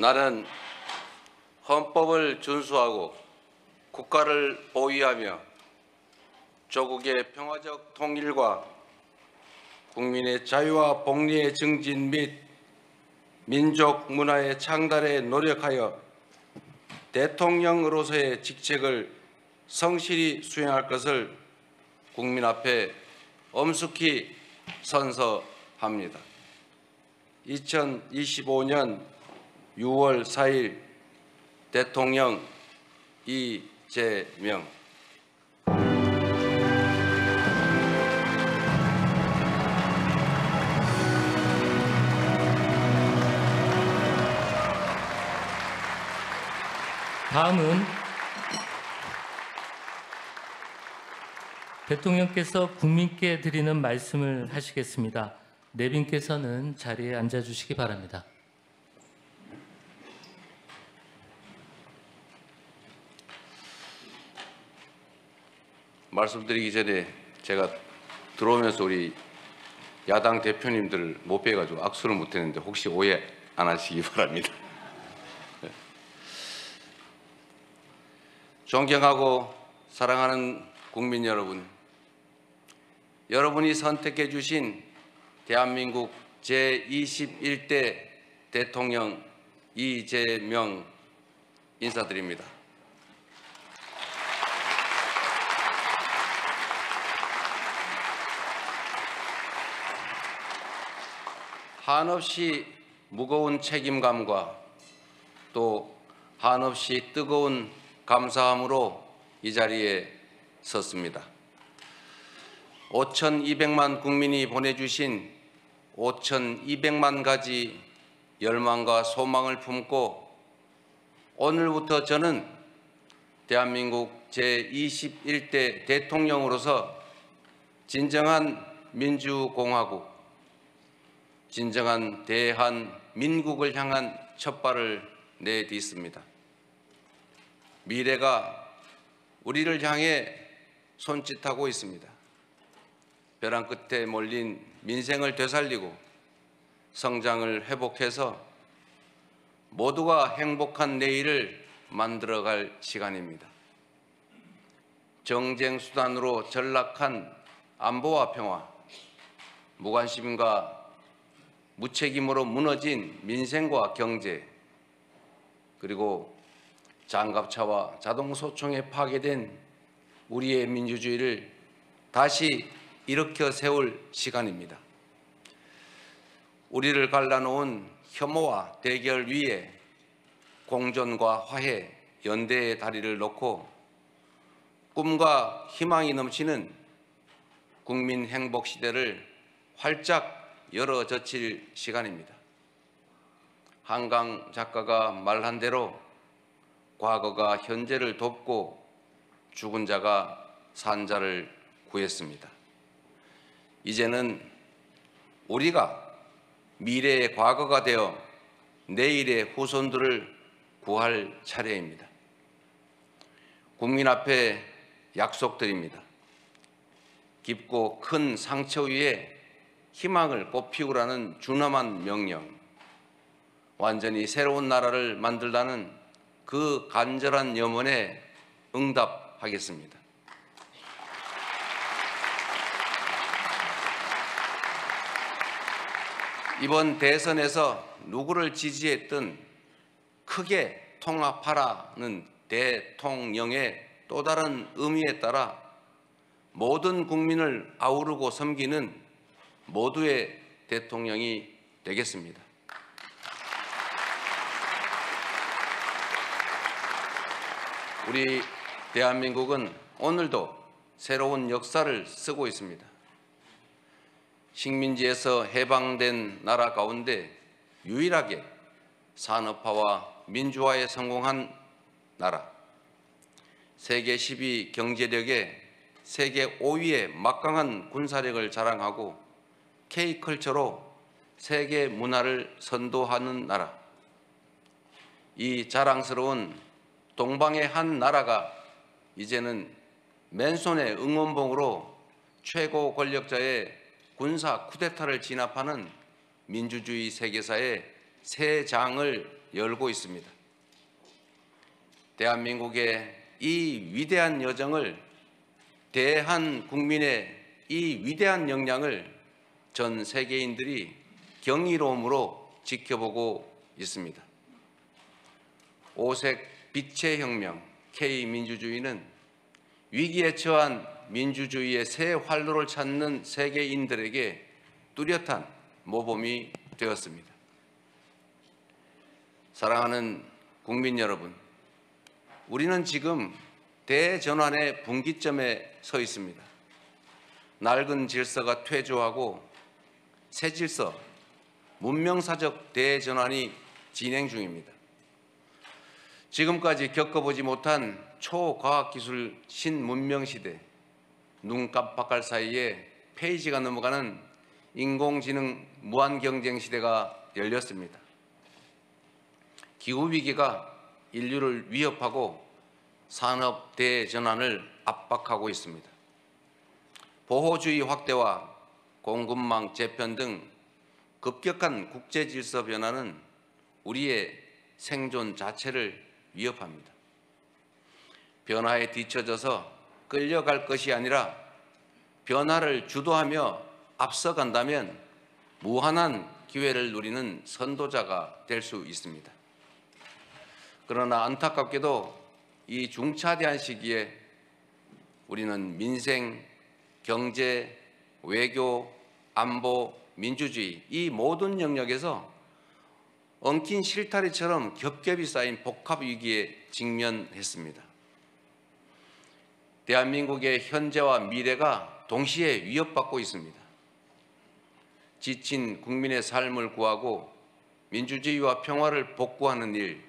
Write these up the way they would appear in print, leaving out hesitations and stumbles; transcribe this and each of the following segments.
나는 헌법을 준수하고 국가를 보위하며 조국의 평화적 통일과 국민의 자유와 복리의 증진 및 민족 문화의 창달에 노력하여 대통령으로서의 직책을 성실히 수행할 것을 국민 앞에 엄숙히 선서합니다. 2025년 6월 4일 대통령 이재명. 다음은 대통령께서 국민께 드리는 말씀을 하시겠습니다. 내빈께서는 자리에 앉아주시기 바랍니다. 말씀드리기 전에 제가 들어오면서 우리 야당 대표님들 못 뵈가지고 악수를 못했는데 혹시 오해 안 하시기 바랍니다. 존경하고 사랑하는 국민 여러분, 여러분이 선택해 주신 대한민국 제21대 대통령 이재명 인사드립니다. 한없이 무거운 책임감과 또 한없이 뜨거운 감사함으로 이 자리에 섰습니다. 5,200만 국민이 보내주신 5,200만 가지 열망과 소망을 품고 오늘부터 저는 대한민국 제21대 대통령으로서 진정한 민주공화국, 진정한 대한민국을 향한 첫발을 내딛습니다. 미래가 우리를 향해 손짓하고 있습니다. 벼랑 끝에 몰린 민생을 되살리고 성장을 회복해서 모두가 행복한 내일을 만들어갈 시간입니다. 정쟁 수단으로 전락한 안보와 평화, 무관심과 무책임으로 무너진 민생과 경제, 그리고 장갑차와 자동소총에 파괴된 우리의 민주주의를 다시 일으켜 세울 시간입니다. 우리를 갈라놓은 혐오와 대결 위에 공존과 화해, 연대의 다리를 놓고 꿈과 희망이 넘치는 국민 행복 시대를 활짝 열어젖힐 시간입니다. 한강 작가가 말한 대로 과거가 현재를 돕고 죽은 자가 산 자를 구했습니다. 이제는 우리가 미래의 과거가 되어 내일의 후손들을 구할 차례입니다. 국민 앞에 약속드립니다. 깊고 큰 상처 위에 희망을 꽃피우라는 준엄한 명령, 완전히 새로운 나라를 만들라는 그 간절한 염원에 응답하겠습니다. 이번 대선에서 누구를 지지했든 크게 통합하라는 대통령의 또 다른 의미에 따라 모든 국민을 아우르고 섬기는 모두의 대통령이 되겠습니다. 우리 대한민국은 오늘도 새로운 역사를 쓰고 있습니다. 식민지에서 해방된 나라 가운데 유일하게 산업화와 민주화에 성공한 나라, 세계 10위 경제력에 세계 5위의 막강한 군사력을 자랑하고 K컬처로 세계 문화를 선도하는 나라, 이 자랑스러운 동방의 한 나라가 이제는 맨손의 응원봉으로 최고 권력자의 군사 쿠데타를 진압하는 민주주의 세계사의 새 장을 열고 있습니다. 대한민국의 이 위대한 여정을, 대한국민의 이 위대한 역량을 전 세계인들이 경이로움으로 지켜보고 있습니다. 오색 빛의 혁명 K민주주의는 위기에 처한 민주주의의 새 활로를 찾는 세계인들에게 뚜렷한 모범이 되었습니다. 사랑하는 국민 여러분, 우리는 지금 대전환의 분기점에 서 있습니다. 낡은 질서가 퇴조하고 새 질서, 문명사적 대전환이 진행 중입니다. 지금까지 겪어보지 못한 초과학기술 신문명시대, 눈 깜빡할 사이에 페이지가 넘어가는 인공지능 무한경쟁 시대가 열렸습니다. 기후위기가 인류를 위협하고 산업 대전환을 압박하고 있습니다. 보호주의 확대와 공급망 재편 등 급격한 국제질서 변화는 우리의 생존 자체를 위협합니다. 변화에 뒤처져서 끌려갈 것이 아니라 변화를 주도하며 앞서간다면 무한한 기회를 누리는 선도자가 될 수 있습니다. 그러나 안타깝게도 이 중차대한 시기에 우리는 민생, 경제, 외교, 안보, 민주주의 이 모든 영역에서 엉킨 실타래처럼 겹겹이 쌓인 복합 위기에 직면했습니다. 대한민국의 현재와 미래가 동시에 위협받고 있습니다. 지친 국민의 삶을 구하고 민주주의와 평화를 복구하는 일,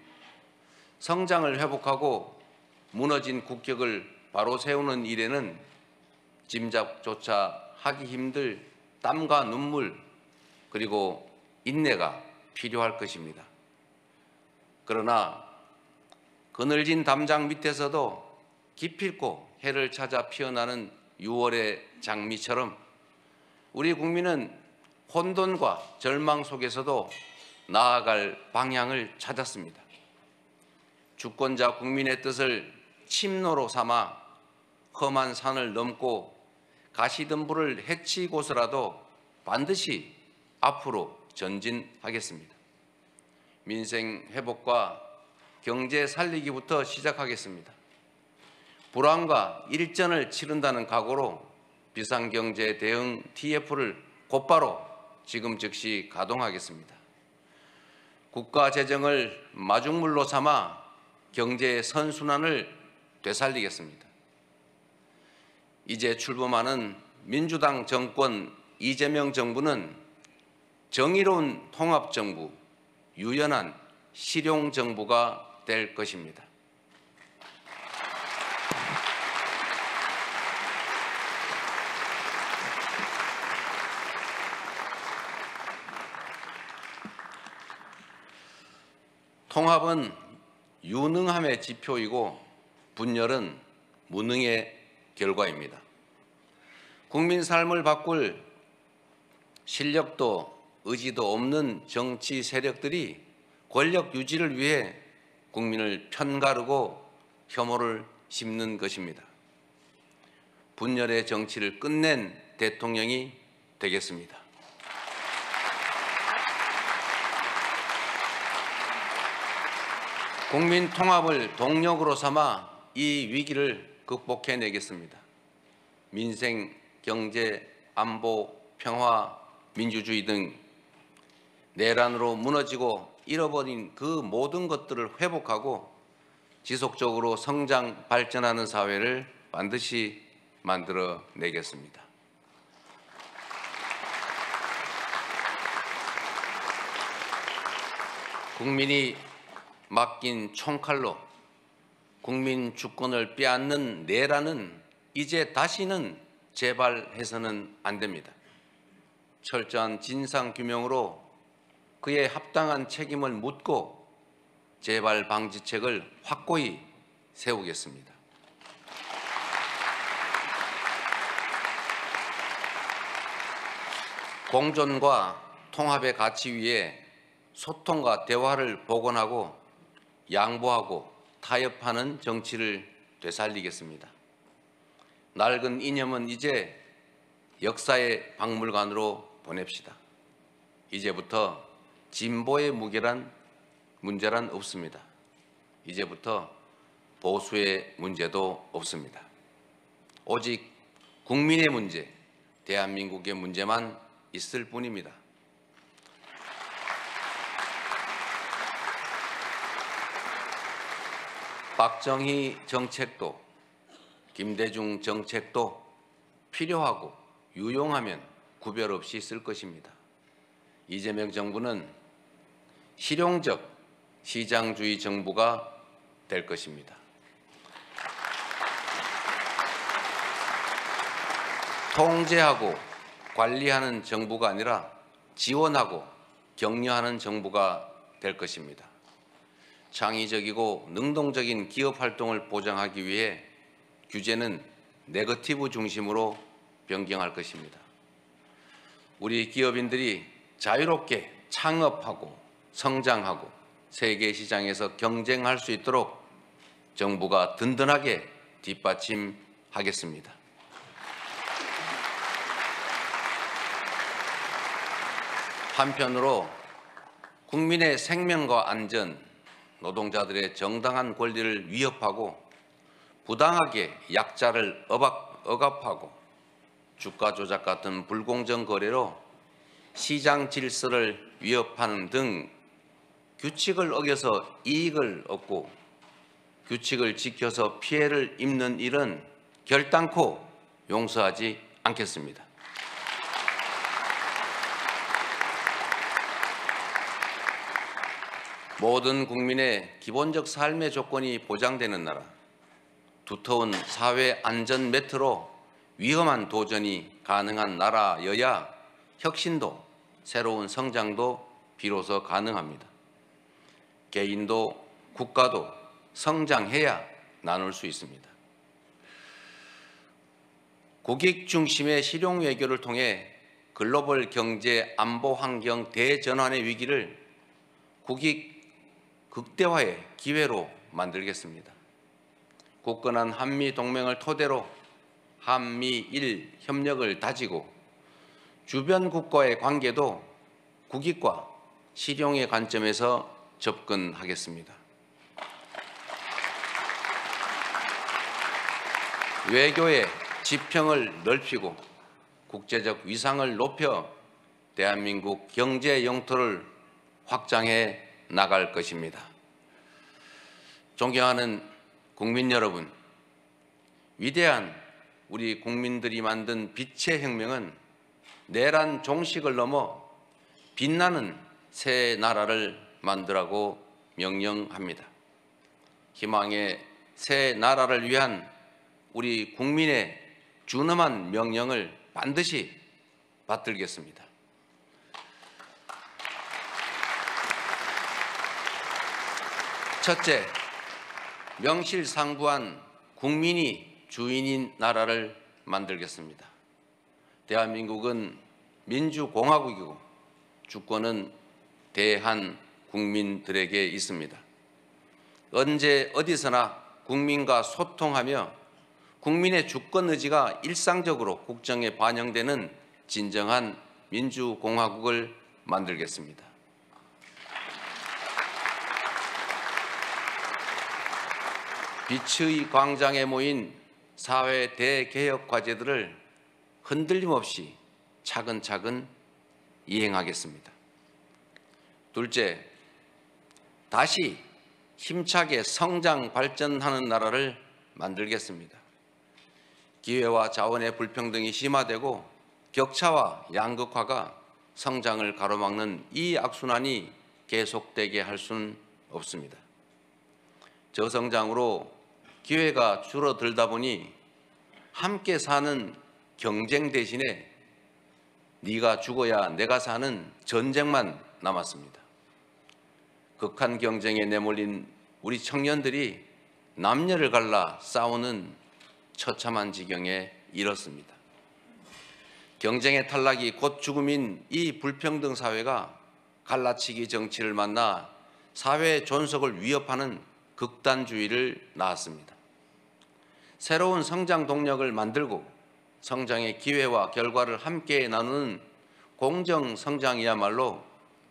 성장을 회복하고 무너진 국격을 바로 세우는 일에는 짐작조차 하기 힘들 땀과 눈물 그리고 인내가 필요할 것입니다. 그러나 그늘진 담장 밑에서도 기필코 해를 찾아 피어나는 6월의 장미처럼 우리 국민은 혼돈과 절망 속에서도 나아갈 방향을 찾았습니다. 주권자 국민의 뜻을 침노로 삼아 험한 산을 넘고 가시덤불을 헤치고서라도 반드시 앞으로 전진하겠습니다. 민생 회복과 경제 살리기부터 시작하겠습니다. 불황과 일전을 치른다는 각오로 비상경제 대응 TF를 곧바로 지금 즉시 가동하겠습니다. 국가 재정을 마중물로 삼아 경제의 선순환을 되살리겠습니다. 이제 출범하는 민주당 정권 이재명 정부는 정의로운 통합정부, 유연한 실용정부가 될 것입니다. 통합은 유능함의 지표이고 분열은 무능의 결과입니다. 국민 삶을 바꿀 실력도 의지도 없는 정치 세력들이 권력 유지를 위해 국민을 편가르고 혐오를 심는 것입니다. 분열의 정치를 끝낸 대통령이 되겠습니다. 국민 통합을 동력으로 삼아 이 위기를 극복해내겠습니다. 민생, 경제, 안보, 평화, 민주주의 등 내란으로 무너지고 잃어버린 그 모든 것들을 회복하고 지속적으로 성장, 발전하는 사회를 반드시 만들어내겠습니다. 국민이 맡긴 총칼로 국민 주권을 빼앗는 내란은 이제 다시는 재발해서는 안 됩니다. 철저한 진상규명으로 그에 합당한 책임을 묻고 재발 방지책을 확고히 세우겠습니다. 공존과 통합의 가치 위에 소통과 대화를 복원하고 양보하고 타협하는 정치를 되살리겠습니다. 낡은 이념은 이제 역사의 박물관으로 보냅시다. 이제부터 진보의 문제란 없습니다. 이제부터 보수의 문제도 없습니다. 오직 국민의 문제, 대한민국의 문제만 있을 뿐입니다. 박정희 정책도 김대중 정책도 필요하고 유용하면 구별 없이 쓸 것입니다. 이재명 정부는 실용적 시장주의 정부가 될 것입니다. 통제하고 관리하는 정부가 아니라 지원하고 격려하는 정부가 될 것입니다. 창의적이고 능동적인 기업 활동을 보장하기 위해 규제는 네거티브 중심으로 변경할 것입니다. 우리 기업인들이 자유롭게 창업하고 성장하고 세계 시장에서 경쟁할 수 있도록 정부가 든든하게 뒷받침하겠습니다. 한편으로 국민의 생명과 안전, 노동자들의 정당한 권리를 위협하고 부당하게 약자를 억압하고 주가 조작 같은 불공정 거래로 시장 질서를 위협하는 등 규칙을 어겨서 이익을 얻고 규칙을 지켜서 피해를 입는 일은 결단코 용서하지 않겠습니다. 모든 국민의 기본적 삶의 조건이 보장되는 나라, 두터운 사회 안전 매트로 위험한 도전이 가능한 나라여야 혁신도 새로운 성장도 비로소 가능합니다. 개인도 국가도 성장해야 나눌 수 있습니다. 국익 중심의 실용 외교를 통해 글로벌 경제 안보 환경 대전환의 위기를 국익 극대화의 기회로 만들겠습니다. 굳건한 한미 동맹을 토대로 한미일 협력을 다지고 주변 국가의 관계도 국익과 실용의 관점에서 접근하겠습니다. 외교의 지평을 넓히고 국제적 위상을 높여 대한민국 경제 영토를 확장해 나갈 것입니다. 존경하는 국민 여러분, 위대한 우리 국민들이 만든 빛의 혁명은 내란 종식을 넘어 빛나는 새 나라를 만들라고 명령합니다. 희망의 새 나라를 위한 우리 국민의 준엄한 명령을 반드시 받들겠습니다. 첫째, 명실상부한 국민이 주인인 나라를 만들겠습니다. 대한민국은 민주공화국이고 주권은 대한 국민들에게 있습니다. 언제 어디서나 국민과 소통하며 국민의 주권 의지가 일상적으로 국정에 반영되는 진정한 민주공화국을 만들겠습니다. 빛의 광장에 모인 사회 대개혁 과제들을 흔들림 없이 차근차근 이행하겠습니다. 둘째, 다시 힘차게 성장 발전하는 나라를 만들겠습니다. 기회와 자원의 불평등이 심화되고 격차와 양극화가 성장을 가로막는 이 악순환이 계속되게 할 수는 없습니다. 저성장으로 기회가 줄어들다 보니 함께 사는 경쟁 대신에 네가 죽어야 내가 사는 전쟁만 남았습니다. 극한 경쟁에 내몰린 우리 청년들이 남녀를 갈라 싸우는 처참한 지경에 이르렀습니다. 경쟁의 탈락이 곧 죽음인 이 불평등 사회가 갈라치기 정치를 만나 사회 존속을 위협하는 극단주의를 낳았습니다. 새로운 성장 동력을 만들고 성장의 기회와 결과를 함께 나누는 공정 성장이야말로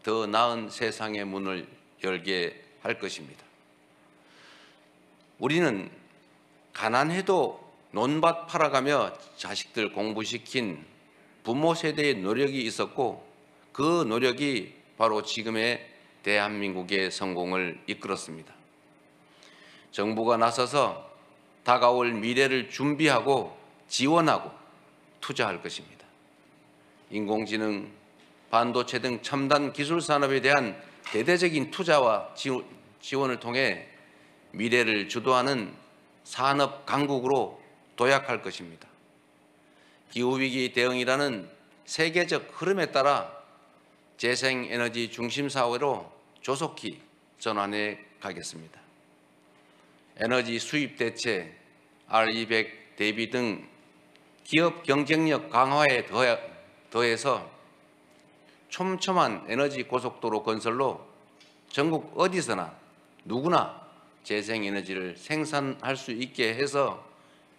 더 나은 세상의 문을 열게 할 것입니다. 우리는 가난해도 논밭 팔아가며 자식들 공부시킨 부모 세대의 노력이 있었고 그 노력이 바로 지금의 대한민국의 성공을 이끌었습니다. 정부가 나서서 다가올 미래를 준비하고 지원하고 투자할 것입니다. 인공지능, 반도체 등 첨단 기술 산업에 대한 대대적인 투자와 지원을 통해 미래를 주도하는 산업 강국으로 도약할 것입니다. 기후위기 대응이라는 세계적 흐름에 따라 재생에너지 중심 사회로 조속히 전환해 가겠습니다. 에너지 수입 대체, R200 대비 등 기업 경쟁력 강화에 더해서 촘촘한 에너지 고속도로 건설로 전국 어디서나 누구나 재생에너지를 생산할 수 있게 해서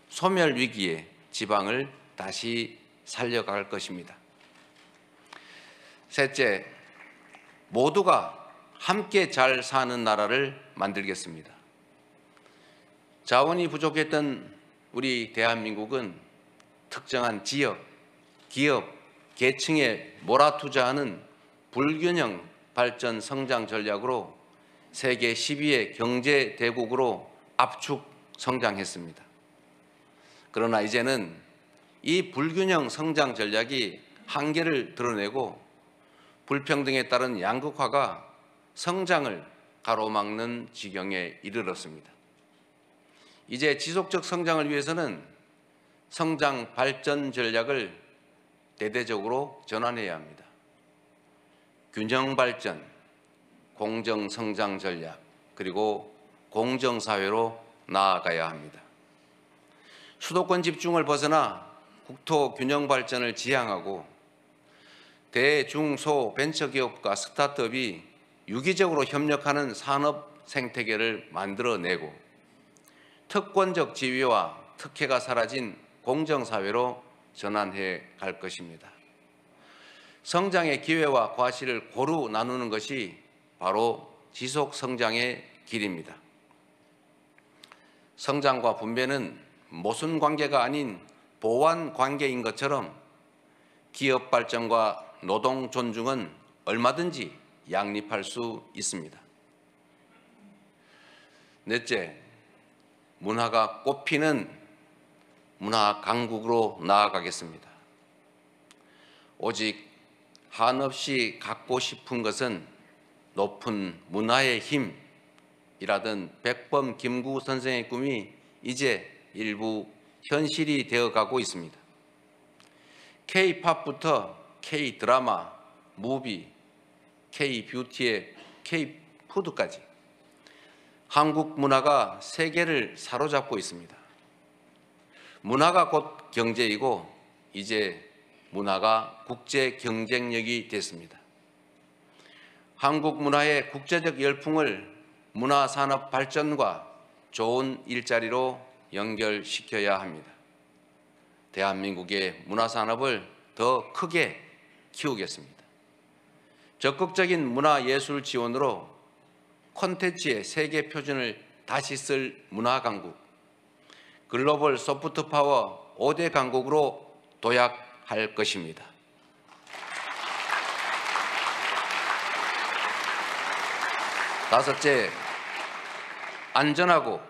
소멸 위기에 지방을 다시 살려갈 것입니다. 셋째, 모두가 함께 잘 사는 나라를 만들겠습니다. 자원이 부족했던 우리 대한민국은 특정한 지역, 기업, 계층에 몰아투자하는 불균형 발전 성장 전략으로 세계 10위의 경제 대국으로 압축 성장했습니다. 그러나 이제는 이 불균형 성장 전략이 한계를 드러내고 불평등에 따른 양극화가 성장을 가로막는 지경에 이르렀습니다. 이제 지속적 성장을 위해서는 성장 발전 전략을 대대적으로 전환해야 합니다. 균형 발전, 공정 성장 전략, 그리고 공정 사회로 나아가야 합니다. 수도권 집중을 벗어나 국토 균형 발전을 지향하고 대중소 벤처기업과 스타트업이 유기적으로 협력하는 산업 생태계를 만들어내고 특권적 지위와 특혜가 사라진 공정사회로 전환해 갈 것입니다. 성장의 기회와 과실을 고루 나누는 것이 바로 지속 성장의 길입니다. 성장과 분배는 모순 관계가 아닌 보완 관계인 것처럼 기업 발전과 노동 존중은 얼마든지 양립할 수 있습니다. 넷째, 문화가 꽃피는 문화 강국으로 나아가겠습니다. 오직 한없이 갖고 싶은 것은 높은 문화의 힘이라던 백범 김구 선생의 꿈이 이제 일부 현실이 되어가고 있습니다. K-팝부터 K-드라마, 무비, K-뷰티의 K-푸드까지 한국 문화가 세계를 사로잡고 있습니다. 문화가 곧 경제이고 이제 문화가 국제 경쟁력이 됐습니다. 한국 문화의 국제적 열풍을 문화산업 발전과 좋은 일자리로 연결시켜야 합니다. 대한민국의 문화산업을 더 크게 키우겠습니다. 적극적인 문화예술 지원으로 콘텐츠의 세계 표준을 다시 쓸 문화강국, 글로벌 소프트파워 5대 강국으로 도약할 것입니다. 다섯째, 안전하고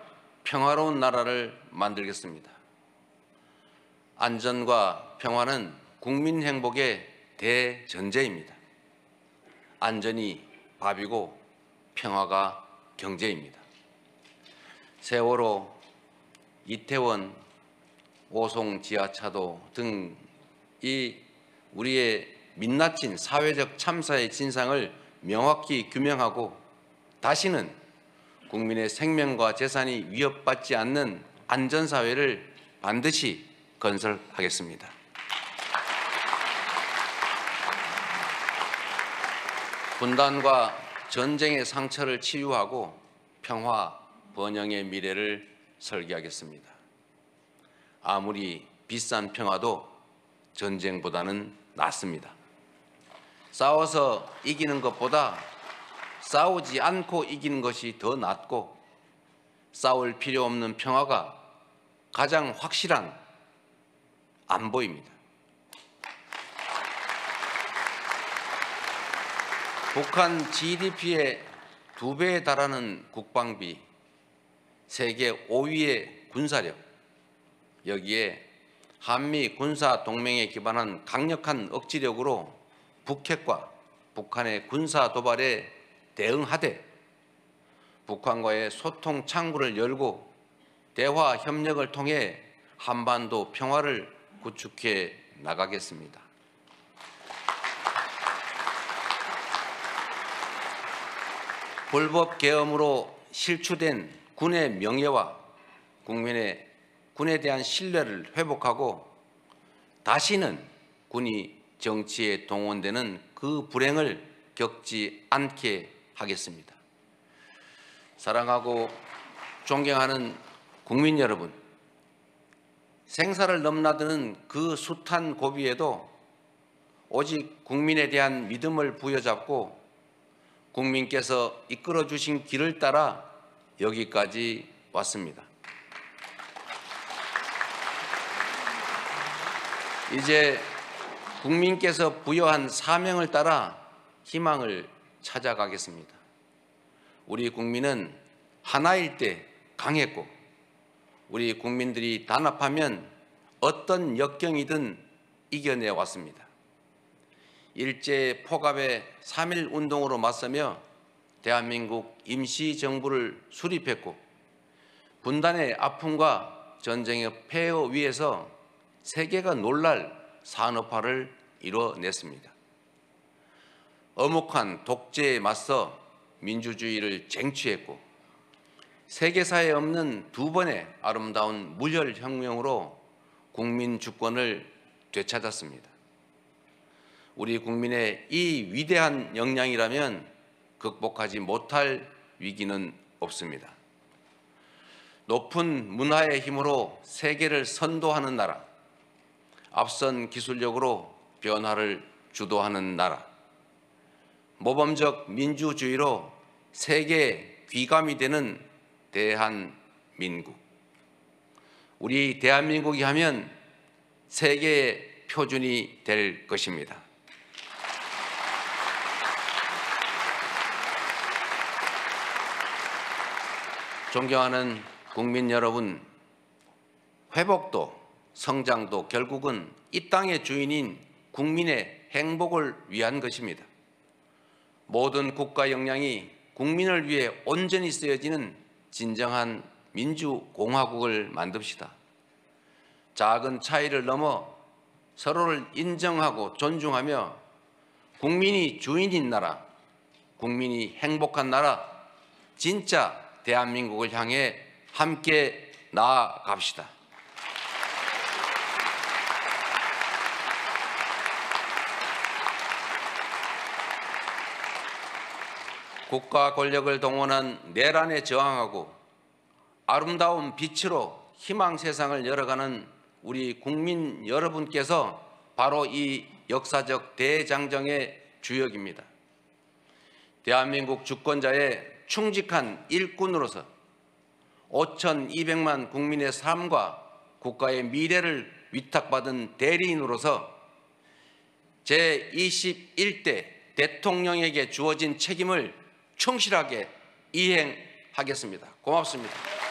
평화로운 나라를 만들겠습니다. 안전과 평화는 국민 행복의 대전제입니다. 안전이 밥이고 평화가 경제입니다. 세월호, 이태원, 오송 지하차도 등 이 우리의 민낯진 사회적 참사의 진상을 명확히 규명하고 다시는 국민의 생명과 재산이 위협받지 않는 안전사회를 반드시 건설하겠습니다. 분단과 전쟁의 상처를 치유하고 평화, 번영의 미래를 설계하겠습니다. 아무리 비싼 평화도 전쟁보다는 낫습니다. 싸워서 이기는 것보다 싸우지 않고 이기는 것이 더 낫고, 싸울 필요 없는 평화가 가장 확실한 안보입니다. 북한 GDP의 2배에 달하는 국방비, 세계 5위의 군사력, 여기에 한미 군사 동맹에 기반한 강력한 억지력으로 북핵과 북한의 군사 도발에 대응하되 북한과의 소통 창구를 열고 대화 협력을 통해 한반도 평화를 구축해 나가겠습니다. 불법 계엄으로 실추된 군의 명예와 군에 대한 신뢰를 회복하고 다시는 군이 정치에 동원되는 그 불행을 겪지 않게 하겠습니다. 사랑하고 존경하는 국민 여러분, 생사를 넘나드는 그 숱한 고비에도 오직 국민에 대한 믿음을 부여잡고 국민께서 이끌어 주신 길을 따라 여기까지 왔습니다. 이제 국민께서 부여한 사명을 따라 희망을 찾아가겠습니다. 우리 국민은 하나일 때 강했고, 우리 국민들이 단합하면 어떤 역경이든 이겨내 왔습니다. 일제 포갑의 3.1 운동으로 맞서며 대한민국 임시정부를 수립했고, 분단의 아픔과 전쟁의 폐허 위에서 세계가 놀랄 산업화를 이뤄냈습니다. 엄혹한 독재에 맞서 민주주의를 쟁취했고, 세계사에 없는 2번의 아름다운 무혈혁명으로 국민 주권을 되찾았습니다. 우리 국민의 이 위대한 역량이라면 극복하지 못할 위기는 없습니다. 높은 문화의 힘으로 세계를 선도하는 나라, 앞선 기술력으로 변화를 주도하는 나라, 모범적 민주주의로 세계의 귀감이 되는 대한민국. 우리 대한민국이 하면 세계의 표준이 될 것입니다. 존경하는 국민 여러분, 회복도 성장도 결국은 이 땅의 주인인 국민의 행복을 위한 것입니다. 모든 국가 역량이 국민을 위해 온전히 쓰여지는 진정한 민주공화국을 만듭시다. 작은 차이를 넘어 서로를 인정하고 존중하며 국민이 주인인 나라, 국민이 행복한 나라, 진짜 대한민국을 향해 함께 나아갑시다. 국가 권력을 동원한 내란에 저항하고 아름다운 빛으로 희망 세상을 열어가는 우리 국민 여러분께서 바로 이 역사적 대장정의 주역입니다. 대한민국 주권자의 충직한 일꾼으로서 5,200만 국민의 삶과 국가의 미래를 위탁받은 대리인으로서 제21대 대통령에게 주어진 책임을 충실하게 이행하겠습니다. 고맙습니다.